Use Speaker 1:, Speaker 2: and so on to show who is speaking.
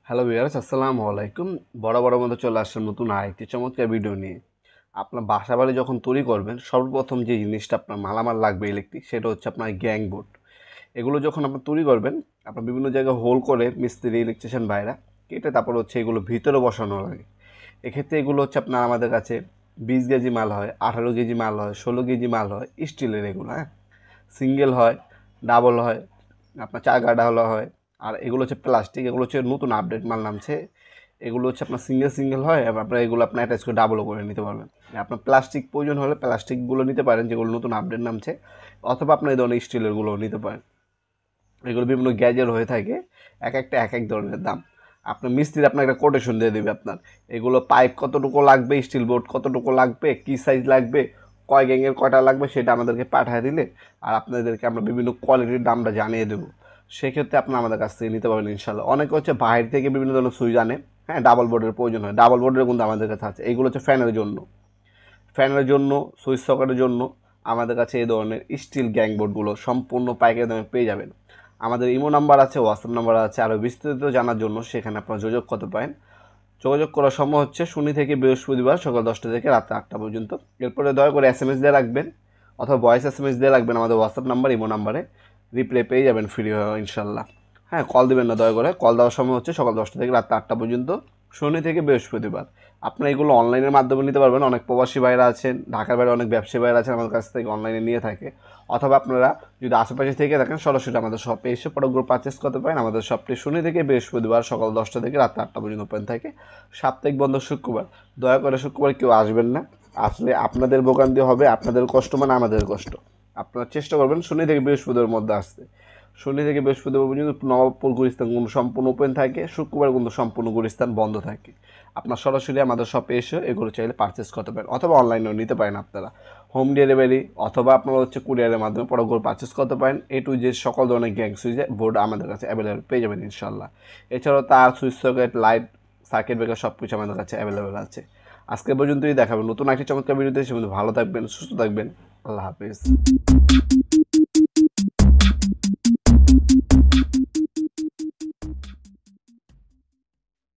Speaker 1: Hello viewers, আসসালামু আলাইকুম। বড় মতো চলে আসলাম নতুন আরেকটি চমৎকার ভিডিও নিয়ে। আপনার বাসা বাড়ি যখন তৈরি করবেন, সর্বপ্রথম যে জিনিসটা আপনার মালামাল লাগবে ইলেকট্রিক, সেটা হচ্ছে আপনার গ্যাং বোর্ড। এগুলো যখন আপনি তৈরি করবেন, আপনার বিভিন্ন জায়গায় হোল করে মিস্ত্রি, ইলেকট্রিশিয়ান ভাইরা কেটে তারপর হচ্ছে এগুলো ভিতরে বসানো লাগে। এক্ষেত্রে এগুলো হচ্ছে আপনার আমাদের কাছে 20 কেজি মাল হয়, 18 কেজি মাল হয়, 16 কেজি মাল হয়, স্টিলের এগুলো। হ্যাঁ, সিঙ্গেল হয়, ডাবল হয়, আপনার চার গাডা হলো হয়। আর এগুলো হচ্ছে প্লাস্টিক, এগুলো হচ্ছে নতুন আপডেট মাল নামছে। এগুলো হচ্ছে আপনার সিঙ্গেল সিঙ্গেল হয়, এবং আপনার এগুলো আপনার অ্যাটাচ করে ডাবলও করে নিতে পারবেন। আপনার প্লাস্টিক প্রয়োজন হলে প্লাস্টিকগুলো নিতে পারেন, যেগুলো নতুন আপডেট নামছে, অথবা আপনার এই ধরনের স্টিলেরগুলোও নিতে পারেন। এগুলো বিভিন্ন গ্যাজের হয়ে থাকে, এক একটা এক এক ধরনের দাম। আপনার মিস্ত্রি আপনার একটা কোটেশন দিয়ে দেবে আপনার এগুলো পাইপ কতটুকু লাগবে, স্টিল বোর্ড কতটুকু লাগবে, কী সাইজ লাগবে, কয় গ্যাংয়ের কয়টা লাগবে, সেটা আমাদেরকে পাঠিয়ে দিলে আর আপনাদেরকে আমরা বিভিন্ন কোয়ালিটির দামটা জানিয়ে দেবো। সেক্ষেত্রে আপনার আমাদের কাছ থেকে নিতে পারবেন ইনশাল্লাহ। অনেকে হচ্ছে বাইরে থেকে বিভিন্ন ধরনের সুইচ আনে। হ্যাঁ, ডাবল বোর্ডের প্রয়োজন হয়, ডাবল বোর্ডের কিন্তু আমাদের কাছে আছে। এইগুলো হচ্ছে ফ্যানের জন্য, সুইচ সকেটের জন্য আমাদের কাছে এই ধরনের স্টিল গ্যাং বোর্ডগুলো সম্পূর্ণ পাইকারি দামে পেয়ে যাবেন। আমাদের ইমো নাম্বার আছে, হোয়াটসঅ্যাপ নাম্বার আছে। আরও বিস্তারিত জানার জন্য সেখানে আপনারা যোগাযোগ করতে পারেন। যোগাযোগ করার সময় হচ্ছে শনি থেকে বৃহস্পতিবার সকাল 10টা থেকে রাত 8টা পর্যন্ত। এরপরে দয়া করে এসএমএস দিয়ে রাখবেন, অথবা ভয়েস এসএমএস দিয়ে রাখবেন আমাদের হোয়াটসঅ্যাপ নাম্বার, ইমো নাম্বারে। রিপ্লাই পেয়ে যাবেন ফ্রি ইনশাল্লাহ। হ্যাঁ, কল দিবেন না দয়া করে। কল দেওয়ার সময় হচ্ছে সকাল 10টা থেকে রাত 8টা পর্যন্ত, শনি থেকে বৃহস্পতিবার। আপনারা এগুলো অনলাইনের মাধ্যমে নিতে পারবেন। অনেক প্রবাসী ভাইরা আছেন, ঢাকার বাইরে অনেক ব্যবসায়ী ভাইরা আছেন, আমাদের কাছ থেকে অনলাইনে নিয়ে থাকে। অথবা আপনারা যদি আশেপাশে থেকে থাকেন, সরাসরি আমাদের শপে এসে প্রোডাক্টগুলো পারচেস করতে পারেন। আমাদের শপটি শনি থেকে বৃহস্পতিবার সকাল 10টা থেকে রাত 8টা পর্যন্ত ওপেন থাকে। সাপ্তাহিক বন্ধ শুক্রবার। দয়া করে শুক্রবার কেউ আসবেন না। আসলে আপনাদের ভোগান্তি হবে, আপনাদের কষ্ট মানে আমাদের কষ্ট। আপনারা চেষ্টা করবেন শনি থেকে বৃহস্পতিবার মধ্যে আসতে। শনি থেকে বৃহস্পতিবার পর্যন্ত নবাবপুর গুলিস্তান কিন্তু সম্পূর্ণ ওপেন থাকে, শুক্রবার কিন্তু সম্পূর্ণ গুলিস্তান বন্ধ থাকে। আপনার সরাসরি আমাদের শপে এসে এগুলো চাইলে পারচেস করতে পারেন, অথবা অনলাইনেও নিতে পারেন আপনারা। হোম ডেলিভারি অথবা আপনারা হচ্ছে কুরিয়ারের মাধ্যমে প্রোডাক্টগুলো পারচেস করতে পারেন। এ টু জেড সকল ধরনের গ্যাং সুইচের বোর্ড আমাদের কাছে অ্যাভেলেবেল পেয়ে যাবেন ইনশাল্লাহ। এছাড়াও তার switch socket, light, circuit breaker সব কিছু আমাদের কাছে অ্যাভেলেবেল আছে। আজকে পর্যন্তই দেখাবেন নতুন একটি চমৎকার ভিডিওতে। সে ভালো থাকবেন, সুস্থ থাকবেন। আল্লাহ হাফিজ।